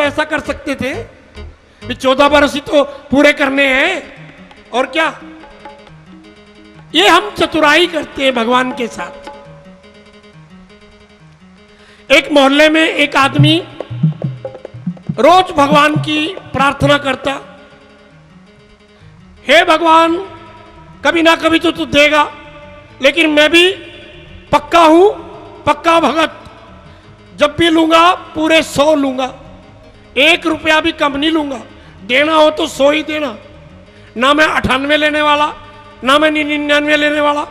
ऐसा कर सकते थे कि 14 बरस ही तो पूरे करने हैं और क्या। ये हम चतुराई करते हैं भगवान के साथ। एक मोहल्ले में एक आदमी रोज भगवान की प्रार्थना करता, हे भगवान कभी ना कभी तो तू देगा, लेकिन मैं भी पक्का हूं, पक्का भगत, जब भी लूंगा पूरे 100 लूंगा, 1 रुपया भी कम नहीं लूंगा, देना हो तो 100 ही देना, ना मैं 98 लेने वाला, ना मैं 99 लेने वाला,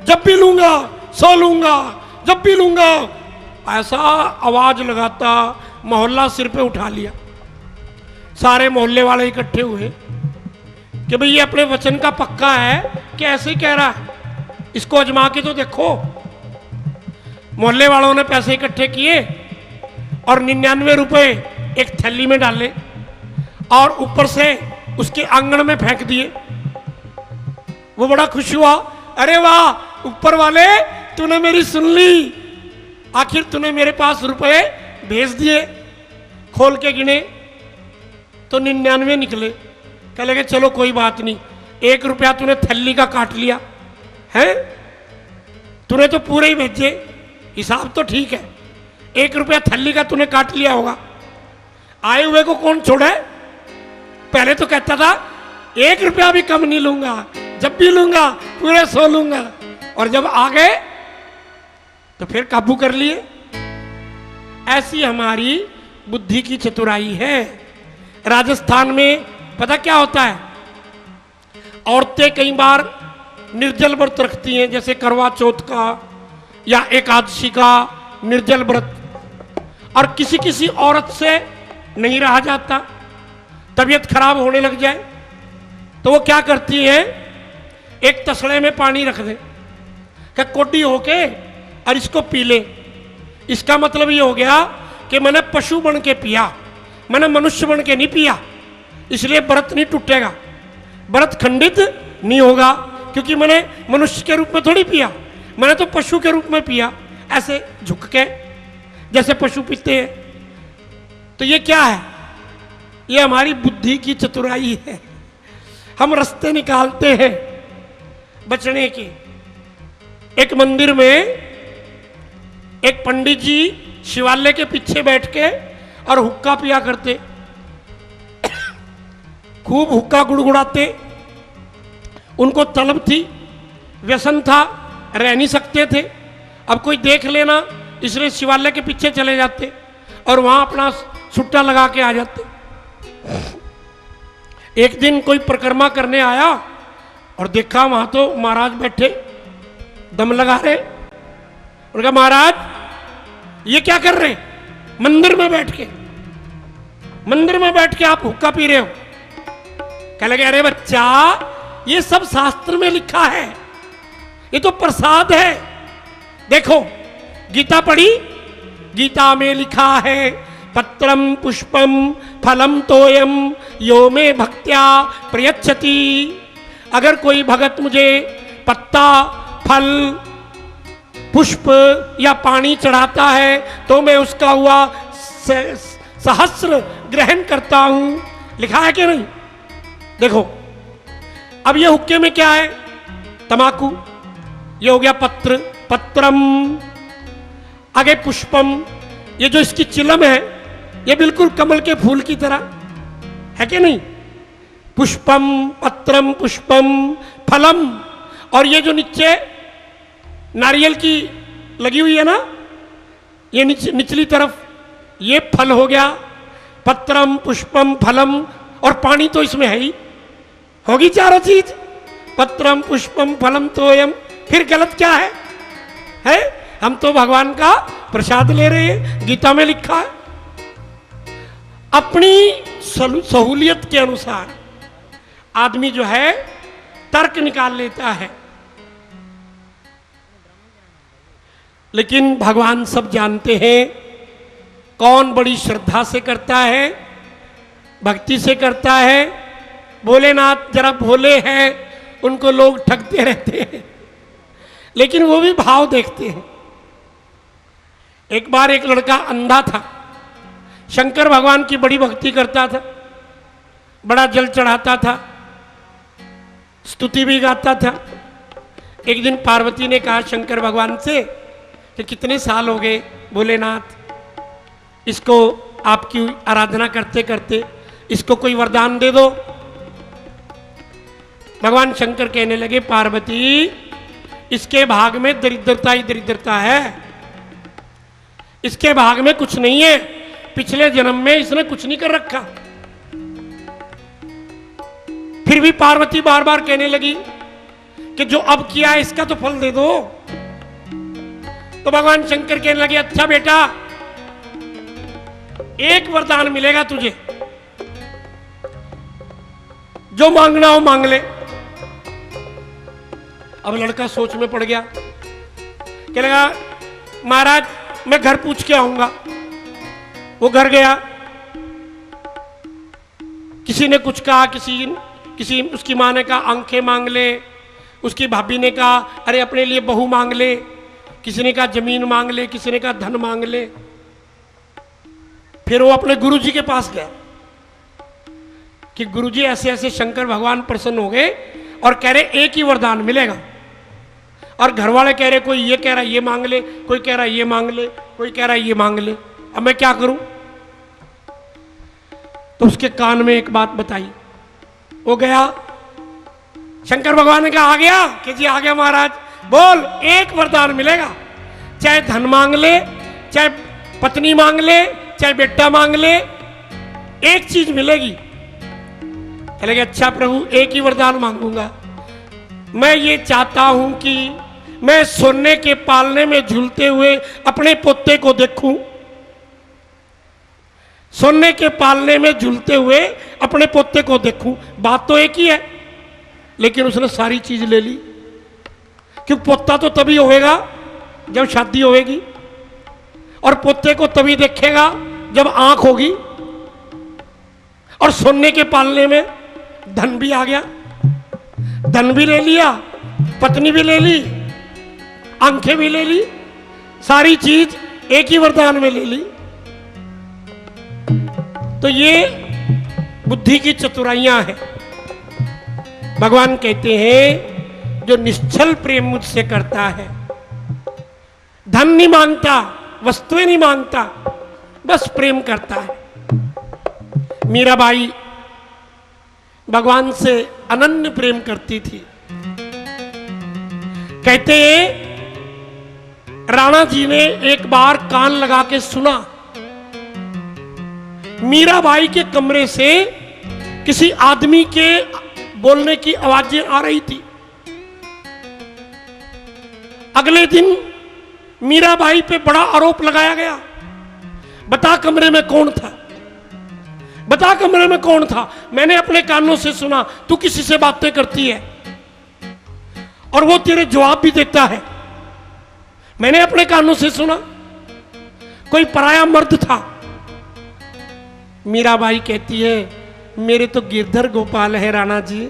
जब भी लूंगा 100 लूंगा, जब भी लूंगा। ऐसा आवाज लगाता, मोहल्ला सिर पे उठा लिया। सारे मोहल्ले वाले इकट्ठे हुए कि भाई ये अपने वचन का पक्का है कि ऐसे ही कह रहा है, इसको आजमा के तो देखो। मोहल्ले वालों ने पैसे इकट्ठे किए और 99 रुपए एक थैली में डाले और ऊपर से उसके आंगन में फेंक दिए। वो बड़ा खुश हुआ, अरे वाह ऊपर वाले, तूने मेरी सुन ली, आखिर तूने मेरे पास रुपए भेज दिए। खोल के गिने तो 99 निकले। कह लगे चलो कोई बात नहीं, 1 रुपया तूने थैली का काट लिया है, तूने तो पूरे ही भेजे, हिसाब तो ठीक है, 1 रुपया थैली का तूने काट लिया होगा। आए हुए को कौन छोड़े? पहले तो कहता था 1 रुपया भी कम नहीं लूंगा, जब भी लूंगा पूरे 100 लूंगा, और जब आ गए तो फिर काबू कर लिए। ऐसी हमारी बुद्धि की चतुराई है। राजस्थान में पता क्या होता है, औरतें कई बार निर्जल व्रत रखती हैं, जैसे करवा चौथ का या एकादशी का निर्जल व्रत, और किसी किसी औरत से नहीं रहा जाता, तबीयत खराब होने लग जाए, तो वो क्या करती है, एक तसड़े में पानी रख दे, क्या कोडी होके और इसको पी ले। इसका मतलब ये हो गया कि मैंने पशु बन के पिया, मैंने मनुष्य बन के नहीं पिया, इसलिए व्रत नहीं टूटेगा, व्रत खंडित नहीं होगा, क्योंकि मैंने मनुष्य के रूप में थोड़ी पिया, मैंने तो पशु के रूप में पिया, ऐसे झुक के जैसे पशु पीते हैं। तो ये क्या है? ये हमारी बुद्धि की चतुराई है। हम रास्ते निकालते हैं बचने के। एक मंदिर में एक पंडित जी शिवालय के पीछे बैठ के और हुक्का पिया करते, खूब हुक्का गुड़गुड़ाते। उनको तलब थी, व्यसन था, रह नहीं सकते थे, अब कोई देख लेना इसलिए शिवालय के पीछे चले जाते और वहां अपना सुट्टा लगा के आ जाते। एक दिन कोई परिक्रमा करने आया और देखा वहां तो महाराज बैठे दम लगा रहे। उनका महाराज ये क्या कर रहे? मंदिर में बैठ के, मंदिर में बैठ के आप हुक्का पी रहे हो? कह लगे अरे बच्चा, ये सब शास्त्र में लिखा है, ये तो प्रसाद है। देखो गीता पढ़ी, गीता में लिखा है पत्रम पुष्पम फलम तोयम यो मे भक्त्या प्रयच्छति। अगर कोई भगत मुझे पत्ता, फल, पुष्प या पानी चढ़ाता है तो मैं उसका हुआ सहस्र ग्रहण करता हूं। लिखा है कि नहीं? देखो अब ये हुक्के में क्या है? तमाकू। ये हो गया पत्र, पत्रम। आगे पुष्पम, ये जो इसकी चिलम है ये बिल्कुल कमल के फूल की तरह है कि नहीं? पुष्पम, पत्रम, पुष्पम, फलम। और ये जो नीचे नारियल की लगी हुई है ना, ये निचली तरफ, ये फल हो गया। पत्रम, पुष्पम, फलम, और पानी तो इसमें है ही, होगी चारों चीज। पत्रम, पुष्पम, फलम तोयम। फिर गलत क्या है? हम तो भगवान का प्रसाद ले रहे हैं, गीता में लिखा है। अपनी सहूलियत के अनुसार आदमी जो है तर्क निकाल लेता है, लेकिन भगवान सब जानते हैं कौन बड़ी श्रद्धा से करता है, भक्ति से करता है। भोलेनाथ जरा भोले हैं, उनको लोग ठगते रहते हैं, लेकिन वो भी भाव देखते हैं। एक बार एक लड़का अंधा था, शंकर भगवान की बड़ी भक्ति करता था, बड़ा जल चढ़ाता था, स्तुति भी गाता था। एक दिन पार्वती ने कहा शंकर भगवान से कि कितने साल हो गए भोलेनाथ, इसको आपकी आराधना करते करते, इसको कोई वरदान दे दो। भगवान शंकर कहने लगे पार्वती, इसके भाग में दरिद्रता ही दरिद्रता है, इसके भाग में कुछ नहीं है, पिछले जन्म में इसने कुछ नहीं कर रखा। फिर भी पार्वती बार बार कहने लगी कि जो अब किया है इसका तो फल दे दो। तो भगवान शंकर कहने लगे अच्छा बेटा, एक वरदान मिलेगा तुझे, जो मांगना हो मांग ले। अब लड़का सोच में पड़ गया, कहने लगा महाराज मैं घर पूछ के आऊंगा। वो घर गया, किसी ने कुछ कहा, किसी उसकी मां ने कहा आंखें मांग ले, उसकी भाभी ने कहा अरे अपने लिए बहू मांग ले, किसी ने कहा जमीन मांग ले, किसी ने कहा धन मांग ले। फिर वो अपने गुरुजी के पास गया कि गुरुजी ऐसे ऐसे शंकर भगवान प्रसन्न हो गए और कह रहे एक ही वरदान मिलेगा। और घर वाले कह रहे, कोई ये कह रहा ये मांग ले, कोई कह रहा ये मांग ले, कोई कह रहा ये मांग ले, अब मैं क्या करूं। तो उसके कान में एक बात बताई। वो गया, शंकर भगवान ने कहा आ गया कि जी आ गया महाराज, बोल एक वरदान मिलेगा, चाहे धन मांग ले, चाहे पत्नी मांग ले, चाहे बेटा मांग ले, एक चीज मिलेगी। कहेंगे अच्छा प्रभु एक ही वरदान मांगूंगा, मैं ये चाहता हूं कि मैं सोने के पालने में झूलते हुए अपने पोते को देखूं, सोने के पालने में झूलते हुए अपने पोते को देखूं। बात तो एक ही है, लेकिन उसने सारी चीज ले ली, क्योंकि पोता तो तभी होएगा जब शादी होएगी, और पोते को तभी देखेगा जब आंख होगी। और सोने के पालने में धन भी आ गया, धन भी ले लिया, पत्नी भी ले ली, आंखें भी ले ली, सारी चीज एक ही वरदान में ले ली। तो ये बुद्धि की चतुराइयां हैं। भगवान कहते हैं जो निश्चल प्रेम मुझसे करता है, धन नहीं मांगता, वस्तुएं नहीं मांगता, बस प्रेम करता है। मीराबाई भगवान से अनन्य प्रेम करती थी। कहते हैं राणा जी ने एक बार कान लगा के सुना, मीराबाई के कमरे से किसी आदमी के बोलने की आवाजें आ रही थी। अगले दिन मीराबाई पे बड़ा आरोप लगाया गया, बता कमरे में कौन था, बता कमरे में कौन था। मैंने अपने कानों से सुना तू किसी से बातें करती है और वो तेरे जवाब भी देता है। मैंने अपने कानों से सुना कोई पराया मर्द था। मीराबाई कहती है मेरे तो गिरधर गोपाल है राणा जी,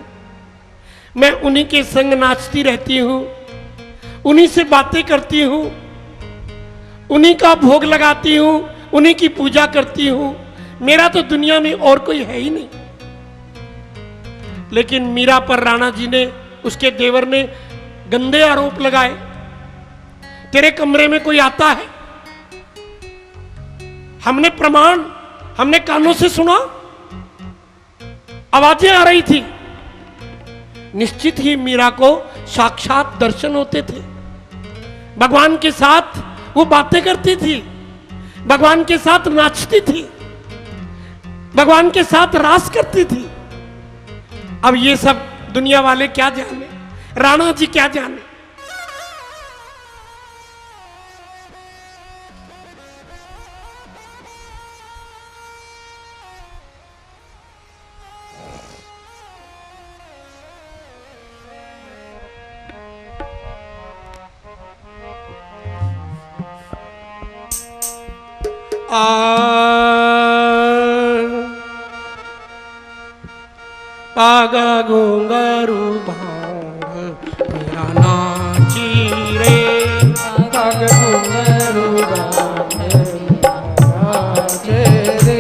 मैं उन्हीं के संग नाचती रहती हूं, उन्हीं से बातें करती हूं, उन्हीं का भोग लगाती हूं, उन्हीं की पूजा करती हूं, मेरा तो दुनिया में और कोई है ही नहीं। लेकिन मीरा पर राणा जी ने, उसके देवर ने गंदे आरोप लगाए, तेरे कमरे में कोई आता है, हमने प्रमाण, हमने कानों से सुना, आवाजें आ रही थी। निश्चित ही मीरा को साक्षात दर्शन होते थे, भगवान के साथ वो बातें करती थी, भगवान के साथ नाचती थी, भगवान के साथ रास करती थी। अब ये सब दुनिया वाले क्या जाने, राणा जी क्या जाने। पागा घुंघरू भांग मेरा नाची रे, पागा घुंघरू भांग मेरा नाचे रे।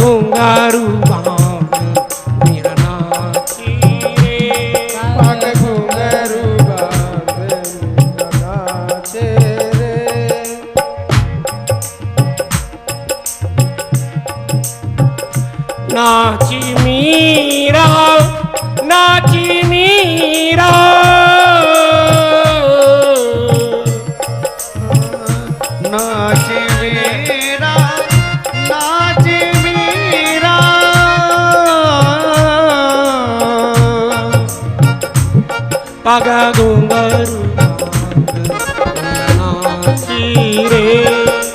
घुंघरू बांध मेरा नाची रे। पग घुंघरू बांध मेरा नाचे रे। नाची मीरा नाची मीरा नाची मीरा नाची मीरा। पग घुंघरू बांध नाची रे।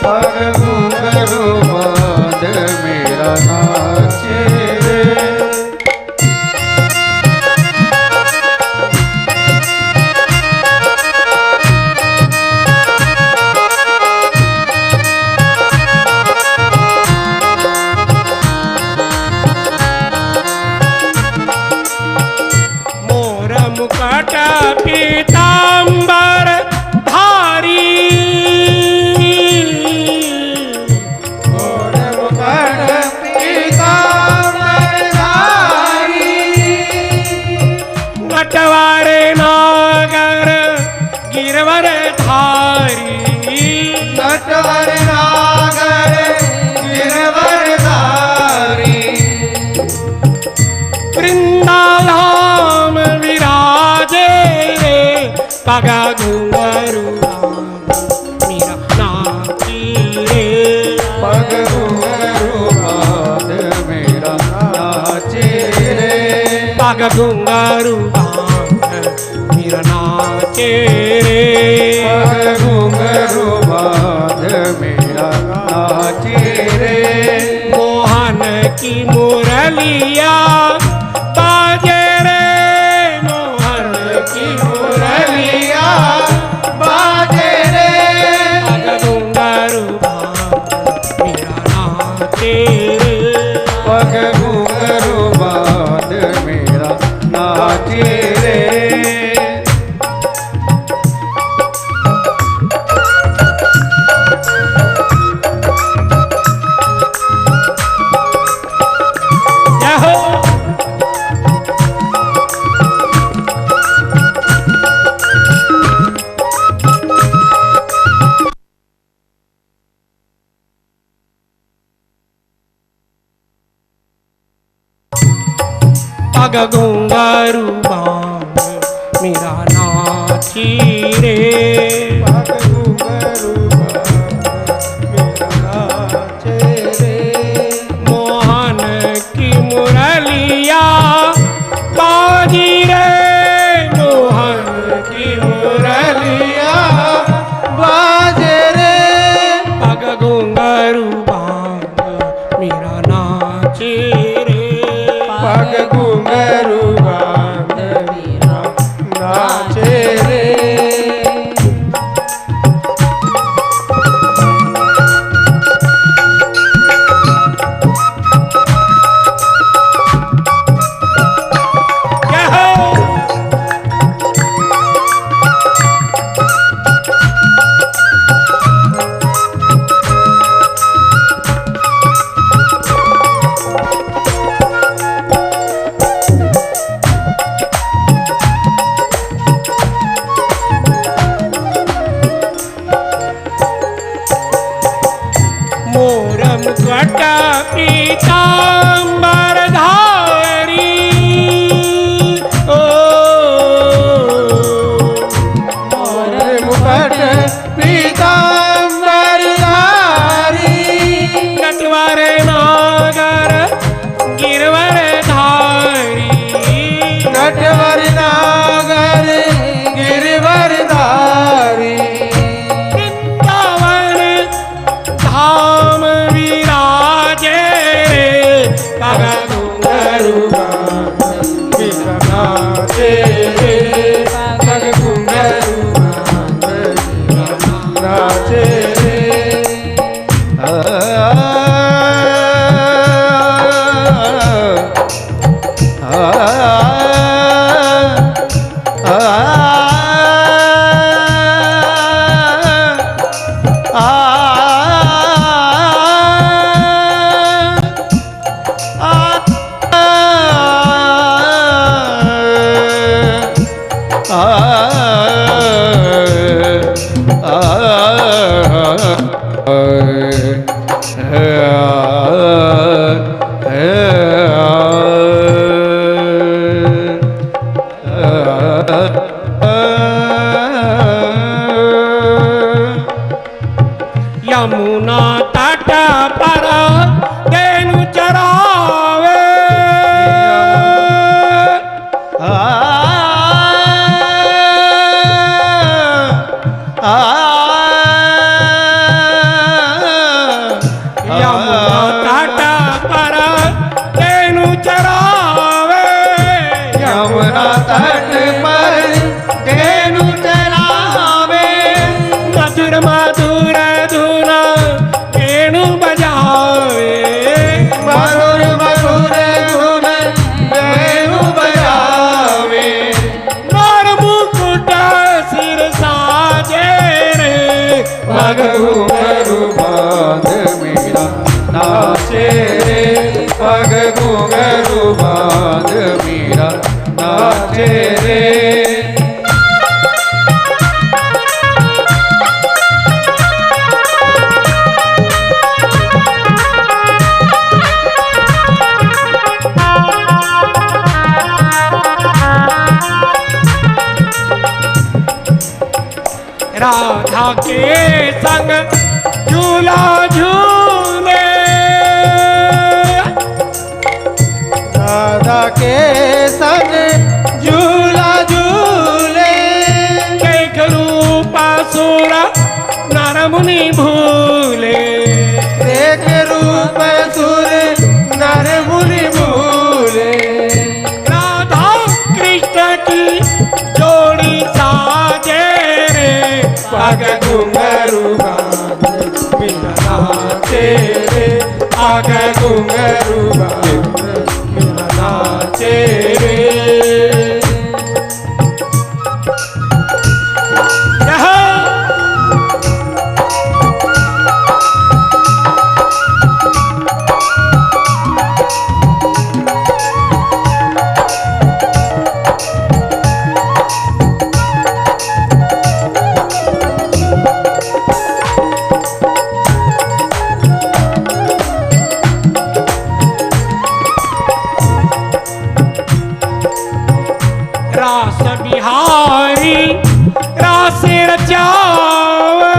पग घुंघरू बांध मेरा नाचे रे। मोर मुकुट पीतांबर धारी। मोर मुकुट पीतांबर धारी। नटवारे नागर गिरवर धारी। नटवर नागर गिरवर धारी। वृंदाधाम विराजे रे। पग घुंघरू बांध मेरा नाची रे। पग घुंघरू बांध मेरा नाचे रे। पग घुंघरू बांध मेरा नाचे रे। पग घुंघरू बांध मेरा नाचे रे। मोहन की मुरलिया बाजे रे। मोहन की मुरलिया बाजे रे। पग घुंघरू बांध मेरा नाचे रे। पग घुंघरू बांध मेरा नाचे रे। जय हो। पग घुंघरू बांध मेरा नाची रे। पग घुंघरू बांध मेरा नाचे रे। मोहन की मुरलिया बाजी रे। मोहन की मुरलिया बाजे रे। पग घुंघरू बांध मेरा नाचे रे। पग घुंघरू बांध मेरा नाचे रे। जय हो। मोर मुकुट पीतांबर धारी। ओ मोर मुकुट पीतांबर धारी। नटवर नागर गिरवर धारी। नटवर नागर गिरवर धारी। वृंदावन धाम विराजे रे। पग घुंघरू बांध मेरा नाचे रे। पग घुंघरू बांध मेरा नाचे रे। यमुना तट पर धेनु चरावे यमुना तट पर धेनु चरावे यमुना तट पर धेनु चरावे मधुर मधुर धुन वेणु बजावे मधुर मधुर धुन वेणु बजावे मोर मुकुट सिर साजे रे पग घुंघरू बांध मीरा नाचे रे पग घुंघरू बांध मीरा नाचे रे राधा के संग झूला झूले राधा के संग झूला झूले देख रूप सुर नर मुनि भूले देख रूप सुर नर मुनि भूले राधा कृष्ण की जोड़ी साजे रे पग घुंघरू बांध मीरा नाचे रे पग घुंघरू बांध मीरा नाचे रे रास बिहारी रास रचावे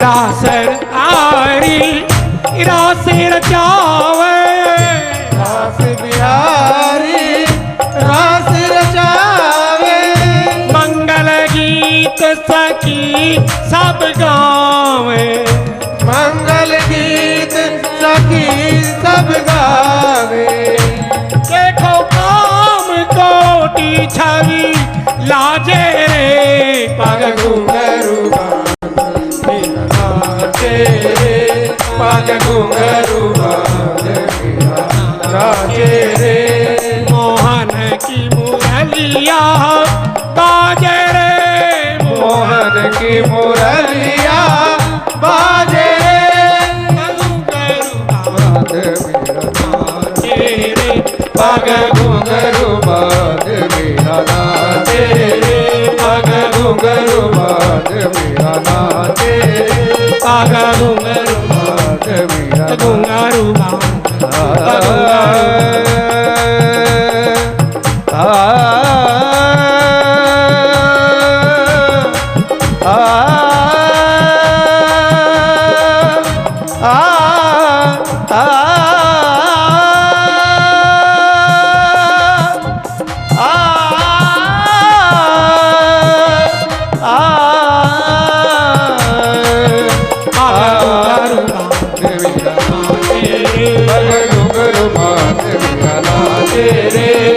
रास आरी रास रचावे रास बिहारी रास रचावे मंगल गीत सखी सब गावे मंगल गीत सखी सब गावे देखो काम कोटि छवि लाजे रे पग घुंघरू बांध मीरा नाचे रे पग घुंघरू बांध मीरा नाचे रे मोहन की मुरलिया बाजे रे मोहन की मुरलिया बाजे बांध मीरा नाचे रे पग घुंघरू बांध मीरा नाचे रे पग घुंघरू बांध मीरा नाचे रे पग घुंघरू बांध मीरा घुंघरू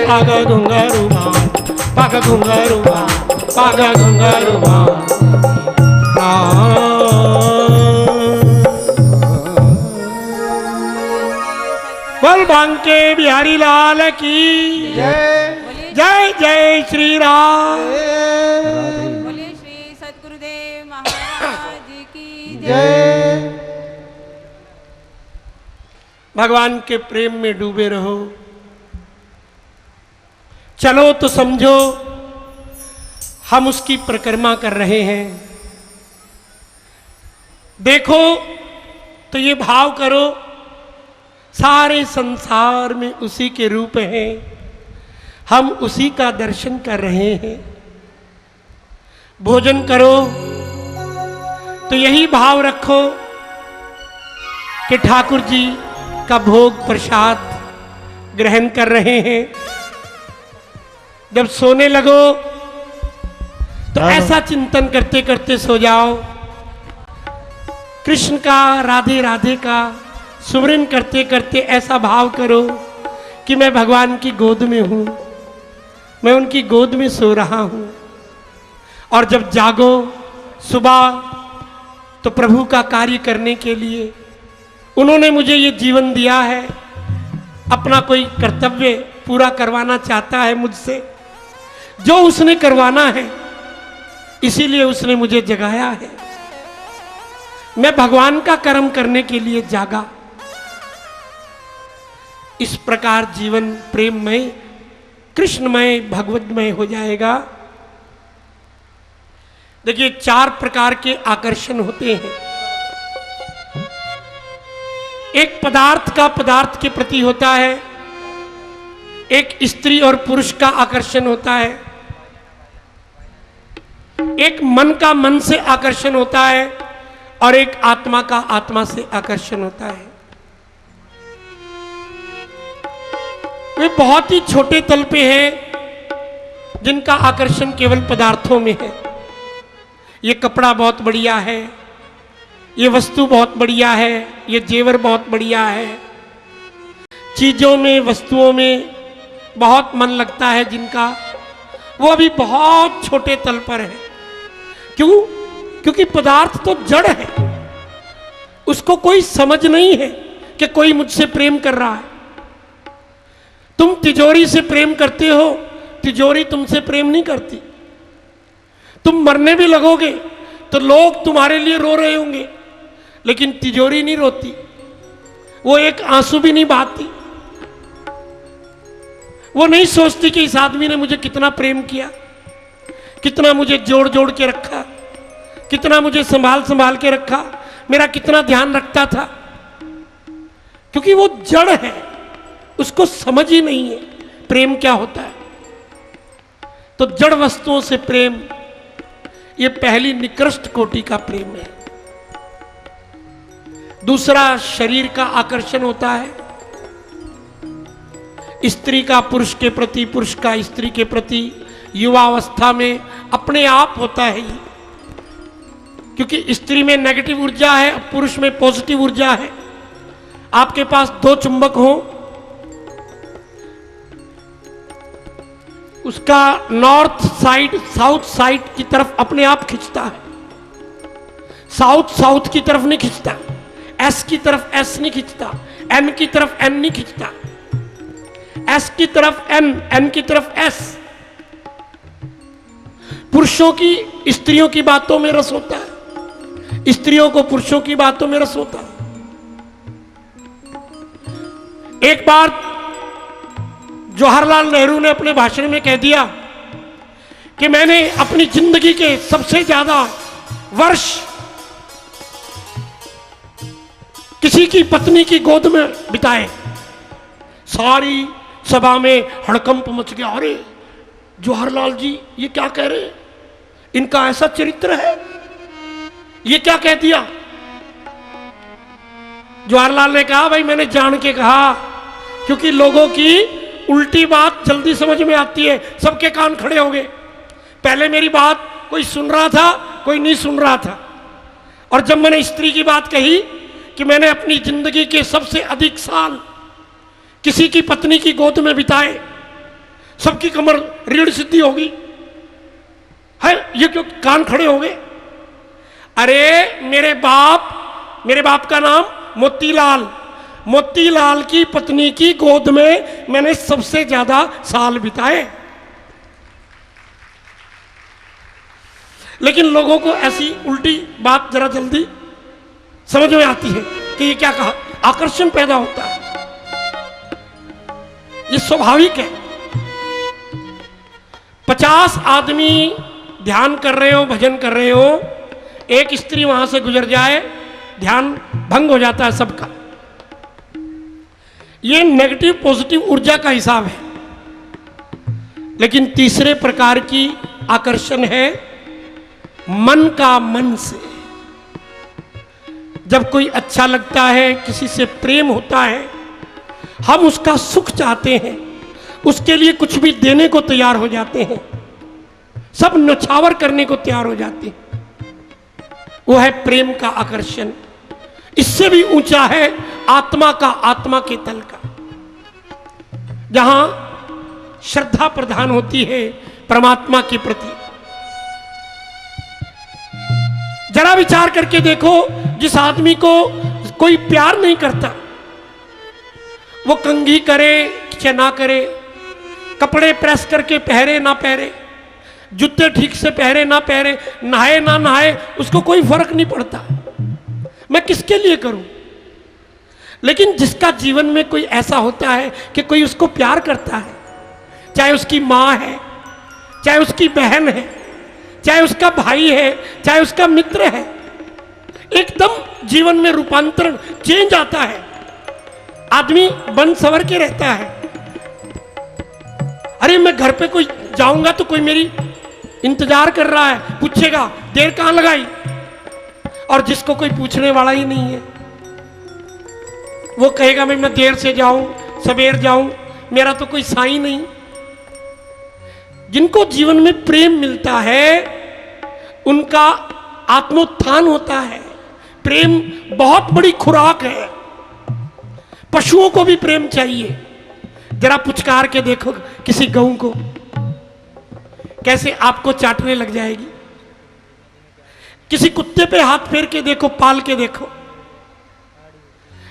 पाग घुंघरू पाग घुंघरू पाग घुंघरू बोल बांके बिहारी लाल की जय जय जय श्री राम। बोले श्री सद्गुरुदेव महाराज की जय। जय भगवान के प्रेम में डूबे रहो। चलो तो समझो हम उसकी परिक्रमा कर रहे हैं। देखो तो ये भाव करो सारे संसार में उसी के रूप हैं, हम उसी का दर्शन कर रहे हैं। भोजन करो तो यही भाव रखो कि ठाकुर जी का भोग प्रसाद ग्रहण कर रहे हैं। जब सोने लगो तो ऐसा चिंतन करते करते सो जाओ, कृष्ण का राधे राधे का सुमरन करते करते ऐसा भाव करो कि मैं भगवान की गोद में हूं, मैं उनकी गोद में सो रहा हूं। और जब जागो सुबह तो प्रभु का कार्य करने के लिए उन्होंने मुझे ये जीवन दिया है, अपना कोई कर्तव्य पूरा करवाना चाहता है मुझसे, जो उसने करवाना है इसीलिए उसने मुझे जगाया है। मैं भगवान का कर्म करने के लिए जागा। इस प्रकार जीवन प्रेममय, कृष्णमय, भगवतमय हो जाएगा। देखिए 4 प्रकार के आकर्षण होते हैं। एक पदार्थ का पदार्थ के प्रति होता है, एक स्त्री और पुरुष का आकर्षण होता है, एक मन का मन से आकर्षण होता है और एक आत्मा का आत्मा से आकर्षण होता है। वे बहुत ही छोटे तल पे हैं जिनका आकर्षण केवल पदार्थों में है। ये कपड़ा बहुत बढ़िया है, ये वस्तु बहुत बढ़िया है, ये जेवर बहुत बढ़िया है। चीजों में, वस्तुओं में बहुत मन लगता है जिनका, वो अभी बहुत छोटे तल पर है। क्यों? क्योंकि पदार्थ तो जड़ है, उसको कोई समझ नहीं है कि कोई मुझसे प्रेम कर रहा है। तुम तिजोरी से प्रेम करते हो, तिजोरी तुमसे प्रेम नहीं करती। तुम मरने भी लगोगे तो लोग तुम्हारे लिए रो रहे होंगे, लेकिन तिजोरी नहीं रोती, वो एक आंसू भी नहीं बहाती। वो नहीं सोचती कि इस आदमी ने मुझे कितना प्रेम किया, कितना मुझे जोड़ जोड़ के रखा, कितना मुझे संभाल संभाल के रखा, मेरा कितना ध्यान रखता था। क्योंकि वो जड़ है, उसको समझ ही नहीं है प्रेम क्या होता है। तो जड़ वस्तुओं से प्रेम, ये पहली निकृष्ट कोटि का प्रेम है। दूसरा शरीर का आकर्षण होता है, स्त्री का पुरुष के प्रति, पुरुष का स्त्री के प्रति युवावस्था में अपने आप होता है ये। क्योंकि स्त्री में नेगेटिव ऊर्जा है, पुरुष में पॉजिटिव ऊर्जा है। आपके पास 2 चुंबक हो, उसका नॉर्थ साइड साउथ साइड की तरफ अपने आप खींचता है, साउथ साउथ की तरफ नहीं खींचता, एस की तरफ एस नहीं खींचता, एन की तरफ एन नहीं खींचता, एस की तरफ एन, एन की तरफ एस। पुरुषों की स्त्रियों की बातों में रस होता है, स्त्रियों को पुरुषों की बातों में रस होता है। एक बार जवाहरलाल नेहरू ने अपने भाषण में कह दिया कि मैंने अपनी जिंदगी के सबसे ज्यादा वर्ष किसी की पत्नी की गोद में बिताए। सारी सभा में हड़कंप मच गया, अरे जवाहरलाल जी ये क्या कह रहे हैं, इनका ऐसा चरित्र है, ये क्या कह दिया। जवाहरलाल ने कहा, भाई मैंने जान के कहा, क्योंकि लोगों की उल्टी बात जल्दी समझ में आती है, सबके कान खड़े हो गए। पहले मेरी बात कोई सुन रहा था, कोई नहीं सुन रहा था। और जब मैंने स्त्री की बात कही कि मैंने अपनी जिंदगी के सबसे अधिक साल किसी की पत्नी की गोद में बिताए, सबकी कमर रीढ़ सीधी होगी है, ये क्यों कान खड़े हो गए। अरे मेरे बाप का नाम मोतीलाल, मोतीलाल की पत्नी की गोद में मैंने सबसे ज्यादा साल बिताए। लेकिन लोगों को ऐसी उल्टी बात जरा जल्दी समझ में आती है कि ये क्या कहा, आकर्षण पैदा होता है, ये स्वाभाविक है। 50 आदमी ध्यान कर रहे हो, भजन कर रहे हो, एक स्त्री वहां से गुजर जाए, ध्यान भंग हो जाता है सबका। ये नेगेटिव पॉजिटिव ऊर्जा का हिसाब है। लेकिन तीसरे प्रकार की आकर्षण है मन का मन से। जब कोई अच्छा लगता है, किसी से प्रेम होता है, हम उसका सुख चाहते हैं, उसके लिए कुछ भी देने को तैयार हो जाते हैं, सब न्यौछावर करने को तैयार हो जाते हैं। वो है प्रेम का आकर्षण। इससे भी ऊंचा है आत्मा का, आत्मा के तल का, जहां श्रद्धा प्रधान होती है परमात्मा के प्रति। जरा विचार करके देखो, जिस आदमी को कोई प्यार नहीं करता, वो कंघी करे चाहे ना करे, कपड़े प्रेस करके पहरे ना पहरे, जूते ठीक से पहरे ना पहरे, नहाए ना नहाए, उसको कोई फर्क नहीं पड़ता, मैं किसके लिए करूं। लेकिन जिसका जीवन में कोई ऐसा होता है कि कोई उसको प्यार करता है, चाहे उसकी माँ है, चाहे उसकी बहन है, चाहे उसका भाई है, चाहे उसका मित्र है, एकदम जीवन में रूपांतरण, चेंज आता है। आदमी बन सवर के रहता है। अरे मैं घर पे कोई जाऊंगा तो कोई मेरी इंतजार कर रहा है, पूछेगा देर कहां लगाई, और जिसको कोई पूछने वाला ही नहीं है, वो कहेगा मैं देर से जाऊं, सवेर जाऊं, मेरा तो कोई साई नहीं। जिनको जीवन में प्रेम मिलता है उनका आत्मोत्थान होता है। प्रेम बहुत बड़ी खुराक है। पशुओं को भी प्रेम चाहिए। जरा पुचकार के देखो किसी गऊ को, कैसे आपको चाटने लग जाएगी। किसी कुत्ते पे हाथ फेर के देखो, पाल के देखो।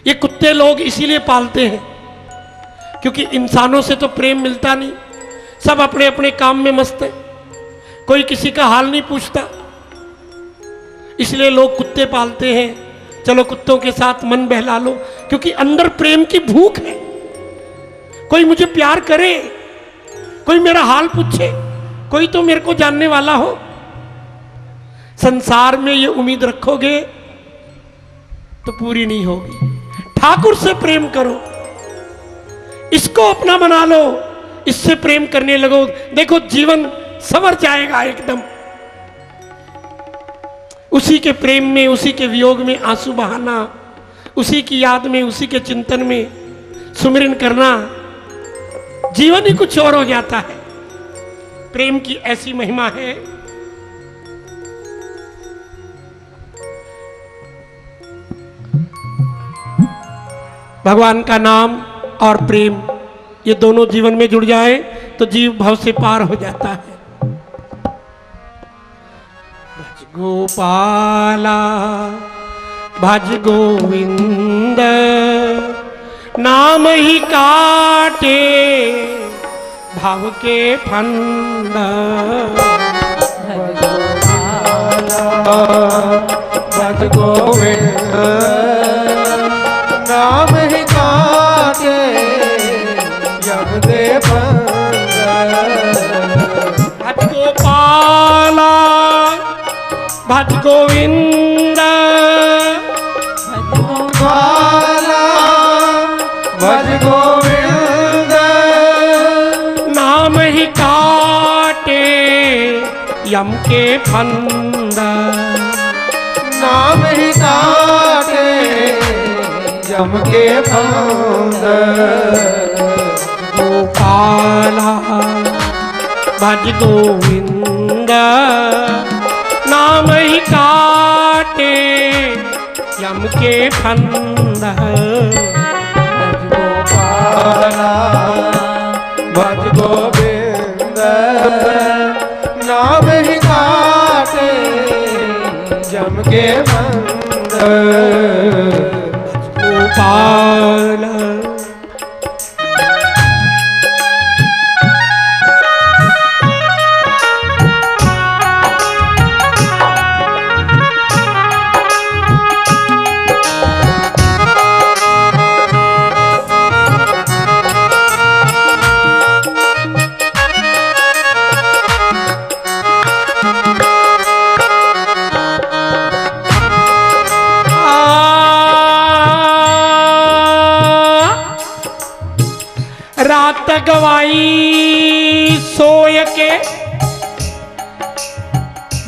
ये कुत्ते लोग इसीलिए पालते हैं क्योंकि इंसानों से तो प्रेम मिलता नहीं, सब अपने अपने काम में मस्त है, कोई किसी का हाल नहीं पूछता, इसलिए लोग कुत्ते पालते हैं। चलो कुत्तों के साथ मन बहला लो, क्योंकि अंदर प्रेम की भूख है। कोई मुझे प्यार करे, कोई मेरा हाल पूछे, कोई तो मेरे को जानने वाला हो। संसार में ये उम्मीद रखोगे तो पूरी नहीं होगी। ठाकुर से प्रेम करो, इसको अपना बना लो, इससे प्रेम करने लगो, देखो जीवन संवर जाएगा एकदम। उसी के प्रेम में, उसी के वियोग में आंसू बहाना, उसी की याद में, उसी के चिंतन में सुमिरन करना, जीवन ही कुछ और हो जाता है। प्रेम की ऐसी महिमा है। भगवान का नाम और प्रेम ये दोनों जीवन में जुड़ जाए तो जीव भव से पार हो जाता है। भज गोपाला भज गोविंद नाम ही काटे भाव के फंद। भज गोविंद नाम ही काटे जब दे फंद। भज गोपाला भज गोविंद गोपाला भज गोविंद नाम ही काटे यम के फंद। नाम ही काटे यम के फंद। गोपाला भज गोविंद नाम ही काटे यम के फंद। गोपाला भज गोविंद नाम ही काटे यम के फंद। गोपाल। रात गवाई सोय के,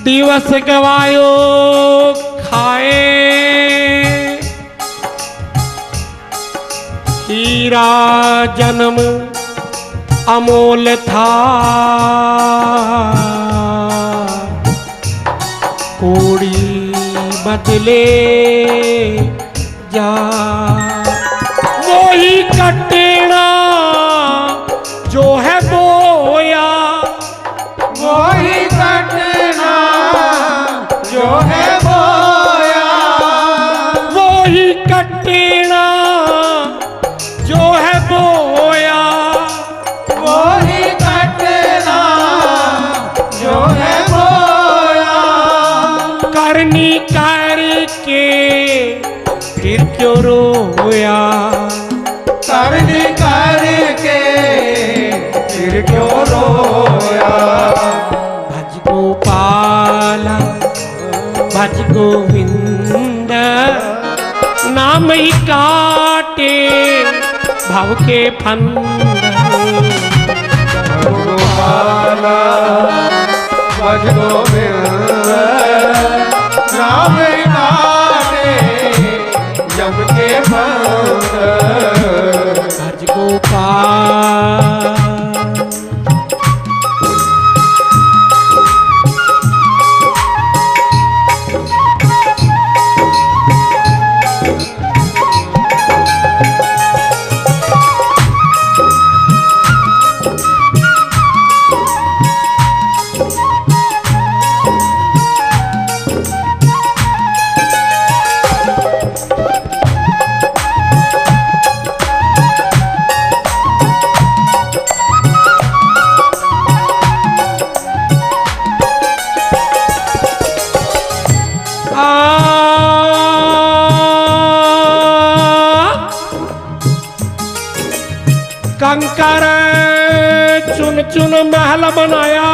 दिवस गवायो खाए। हीरा जन्म अमोल था, कोड़ी बदले जा। वही कटेना जो है बोया, वही कटना जो है बोया, वही कटेना जो है बोया। वही कटना जो है बोया। करनी करके फिर क्यों रोया, करनी करके फिर क्यों रोया। भज गोपाला भज गोविंद, नाम ही काटे भाव के फंद। गोपाला भज गोविंद, नाम काटे जम के फंद। भज गोपाल। कंकर चुन चुन महल बनाया,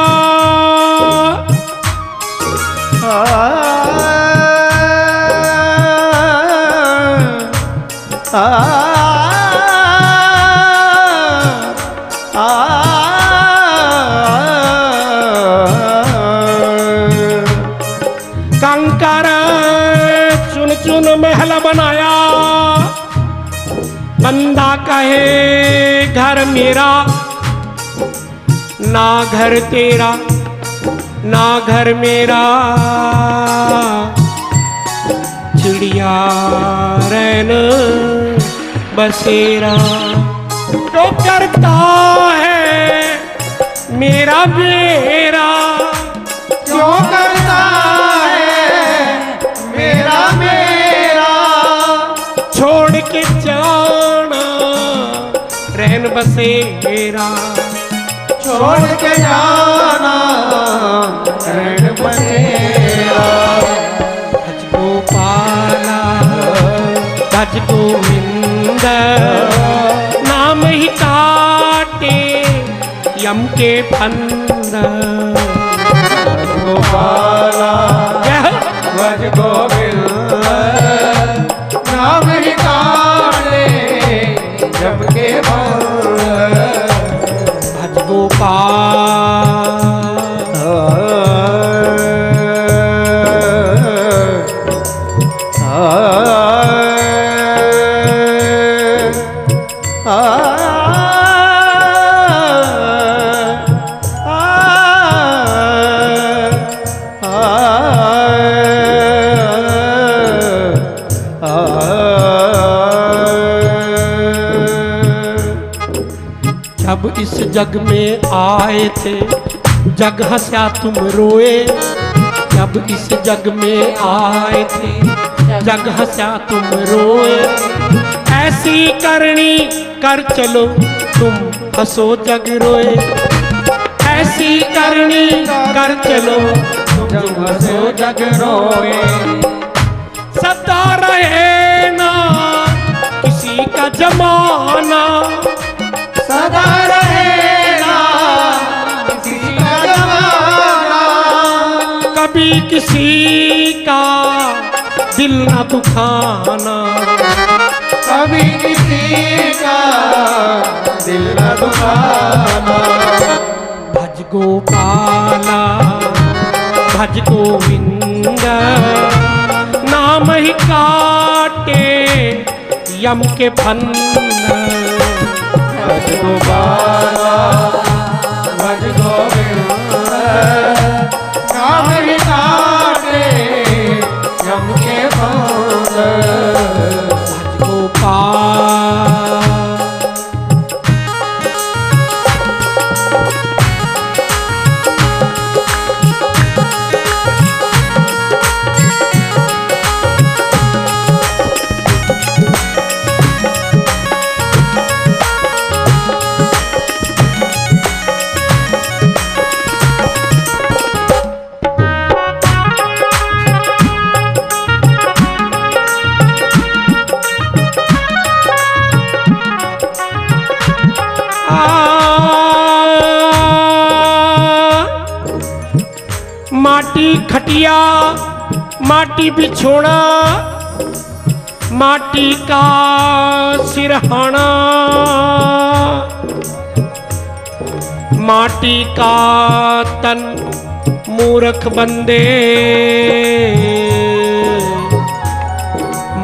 कंकर चुन चुन महल बनाया। बंदा कहे घर मेरा ना घर तेरा, ना घर मेरा। चिड़िया रैन बसेरा, जो करता है मेरा बेरा। जो करता है मेरा मेरा, छोड़ के जाना रहन बसेरा। छोड़ के जाना रण बसेरा। भज गोपाला भज गोविंद, नाम ही काटे यम के फंद। गोपाला भज गोविंद, नाम ही काटे जम के फंद। भज गोपाल। जब इस जग में आए थे जग हंसा तुम रोए। जब इस जग में आए थे जग हंसा तुम रोए। ऐसी करनी कर चलो तुम हंसो जग रोए, ऐसी करनी कर चलो तुम हंसो जग रोए। सदा रहे ना किसी का जमाना, सदा रहेगा किसी का जमाना, कभी किसी का दिल न दुखाना, कभी किसी का दिल न दुखाना। भज गोपाला भज गोविंद, नाम ही काटे यम के फंद। भज गोपाला भज गोविंद, नाम ही काटे यम के फंद। भज गोपाल माटी खटिया माटी बिछोना, माटी का सिरहाना, माटी का तन मूर्ख बंदे,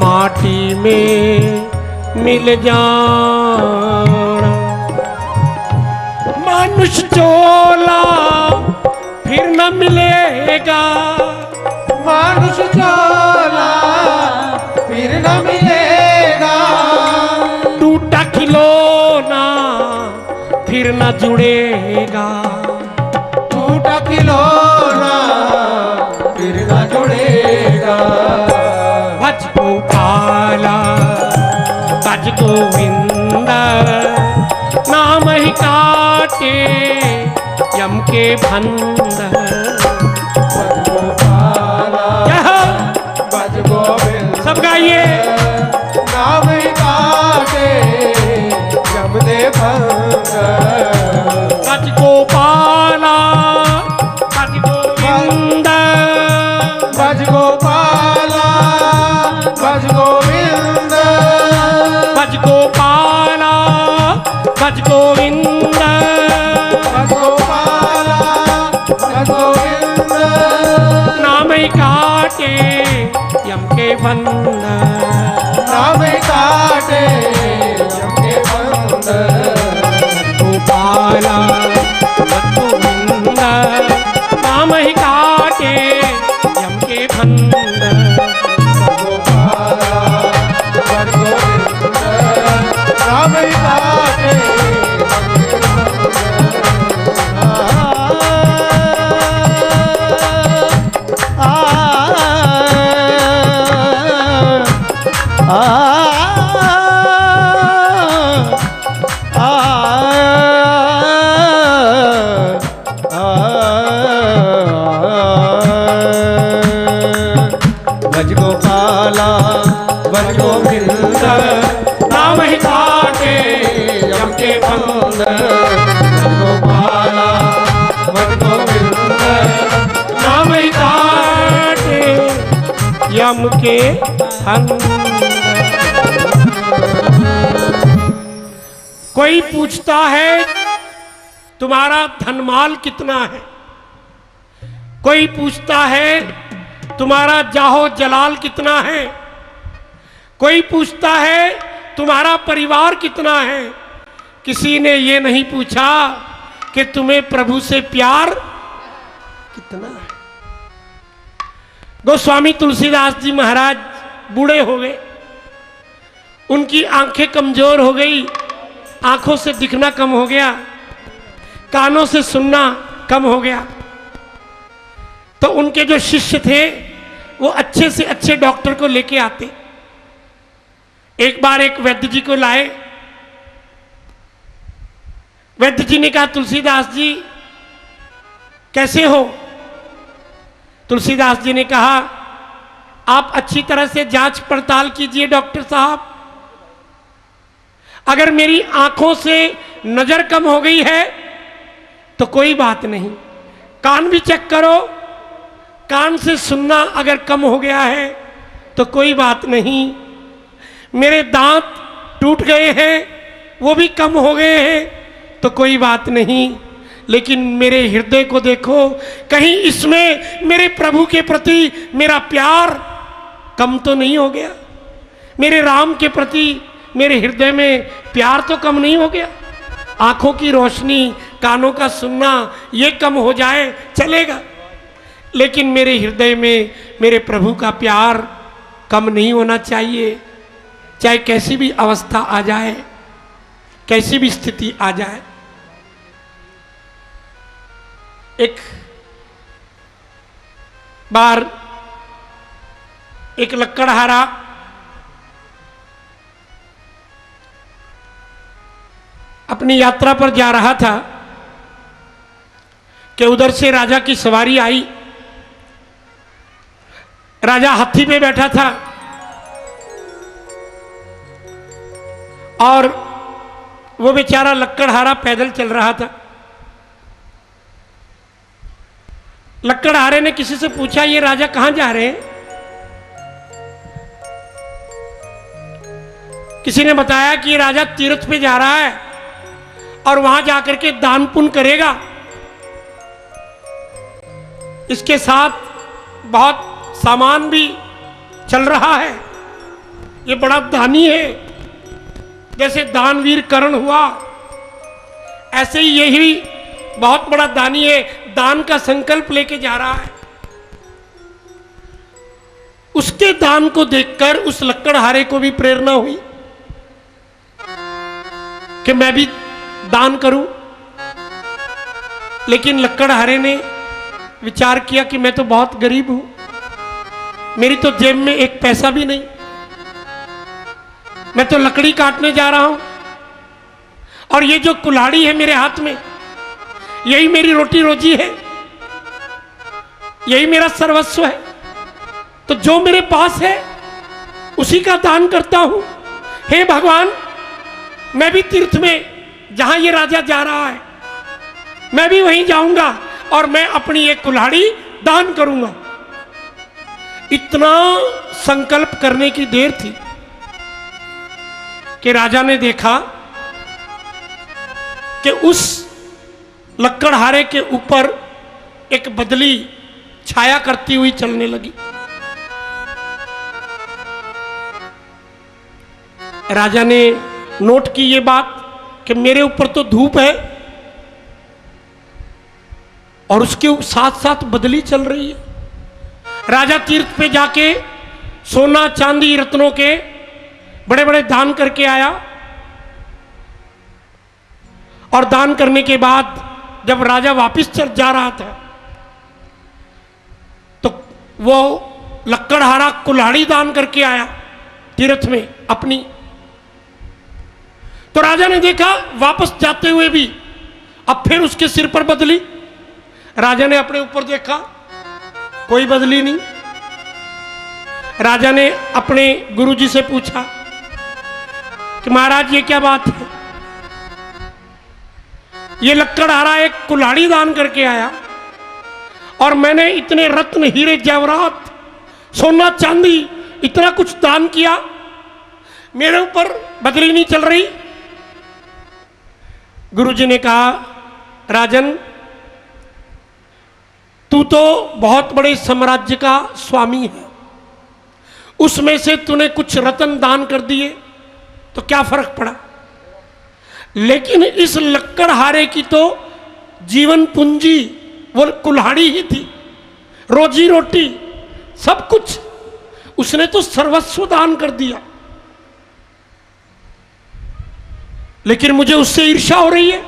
माटी में मिल जाना। मानुष चोला फिर न मिलेगा, मानुष चोला फिर न मिलेगा, टूटा खिलौना फिर न जुड़ेगा, टूटा खिलौना फिर न जुड़ेगा। भज गोपाला भज गोविंद, नाम ही काटे यम के फंद। भज गोपाला भज गोविंद, सब गाइए। नाम ही काटे यम के फंद। भज गोपाला भज गोविंद, भज गोपाला भज गोविंद, भज गोपाला भज गोविंद, भज गोपाला भज गोविंद, नाम ही काटे यम के फंद। नाम ही काटे यम के फंद। गोपाला भज गोविंद, नाम ही काटे यम के फंद। गोपाला भज गोविंद, नाम ही काटे भज गोपाला भज गोविंद, नाम ही काटे यम के फंद। भज गोपाला भज गोविंद, नाम ही काटे यम के फंद। कोई पूछता है तुम्हारा धनमाल कितना है, कोई पूछता है तुम्हारा जाहो जलाल कितना है, कोई पूछता है तुम्हारा परिवार कितना है, किसी ने ये नहीं पूछा कि तुम्हें प्रभु से प्यार कितना है। गोस्वामी तुलसीदास जी महाराज बूढ़े हो गए, उनकी आंखें कमजोर हो गई, आंखों से दिखना कम हो गया, कानों से सुनना कम हो गया। तो उनके जो शिष्य थे वो अच्छे से अच्छे डॉक्टर को लेके आते, एक बार एक वैद्य जी को लाए। वैद्य जी ने कहा, तुलसीदास जी कैसे हो? तुलसीदास जी ने कहा, आप अच्छी तरह से जांच पड़ताल कीजिए डॉक्टर साहब। अगर मेरी आंखों से नजर कम हो गई है तो कोई बात नहीं, कान भी चेक करो, कान से सुनना अगर कम हो गया है तो कोई बात नहीं, मेरे दांत टूट गए हैं वो भी कम हो गए हैं तो कोई बात नहीं, लेकिन मेरे हृदय को देखो, कहीं इसमें मेरे प्रभु के प्रति मेरा प्यार कम तो नहीं हो गया? मेरे राम के प्रति मेरे हृदय में प्यार तो कम नहीं हो गया? आंखों की रोशनी, कानों का सुनना ये कम हो जाए चलेगा, लेकिन मेरे हृदय में मेरे प्रभु का प्यार कम नहीं होना चाहिए, चाहे कैसी भी अवस्था आ जाए, कैसी भी स्थिति आ जाए। एक बार एक लक्कड़हारा अपनी यात्रा पर जा रहा था कि उधर से राजा की सवारी आई। राजा हाथी पे बैठा था और वो बेचारा लक्कड़हारा पैदल चल रहा था। लक्कड़हारे ने किसी से पूछा, ये राजा कहां जा रहे हैं? किसी ने बताया कि ये राजा तीर्थ पे जा रहा है और वहां जाकर के दान पुण्य करेगा। इसके साथ बहुत सामान भी चल रहा है, ये बड़ा दानी है। जैसे दानवीर कर्ण हुआ, ऐसे ही यही बहुत बड़ा दानी है, दान का संकल्प लेके जा रहा है। उसके दान को देखकर उस लक्कड़हारे को भी प्रेरणा हुई कि मैं भी दान करूं। लेकिन लक्कड़हारे ने विचार किया कि मैं तो बहुत गरीब हूं, मेरी तो जेब में एक पैसा भी नहीं, मैं तो लकड़ी काटने जा रहा हूं और ये जो कुल्हाड़ी है मेरे हाथ में, यही मेरी रोटी रोजी है, यही मेरा सर्वस्व है, तो जो मेरे पास है उसी का दान करता हूं। हे भगवान, मैं भी तीर्थ में जहां ये राजा जा रहा है मैं भी वहीं जाऊंगा और मैं अपनी एक कुल्हाड़ी दान करूंगा। इतना संकल्प करने की देर थी कि राजा ने देखा कि उस लक्कड़हारे के ऊपर एक बदली छाया करती हुई चलने लगी। राजा ने नोट की ये बात कि मेरे ऊपर तो धूप है और उसके साथ साथ बदली चल रही है। राजा तीर्थ पे जाके सोना चांदी रत्नों के बड़े बड़े दान करके आया और दान करने के बाद जब राजा वापस चल जा रहा था तो वो लक्कड़हारा कुल्हाड़ी दान करके आया तीर्थ में अपनी। तो राजा ने देखा वापस जाते हुए भी अब फिर उसके सिर पर बदली। राजा ने अपने ऊपर देखा, कोई बदली नहीं। राजा ने अपने गुरुजी से पूछा कि महाराज ये क्या बात है? ये लक्कड़हारा एक कुल्हाड़ी दान करके आया और मैंने इतने रत्न हीरे जवाहरात सोना चांदी इतना कुछ दान किया, मेरे ऊपर बदली नहीं चल रही। गुरुजी ने कहा, राजन तू तो बहुत बड़े साम्राज्य का स्वामी है, उसमें से तूने कुछ रत्न दान कर दिए तो क्या फर्क पड़ा, लेकिन इस लक्कड़हारे की तो जीवन पूंजी वो कुल्हाड़ी ही थी, रोजी रोटी सब कुछ, उसने तो सर्वस्व दान कर दिया। लेकिन मुझे उससे ईर्ष्या हो रही है।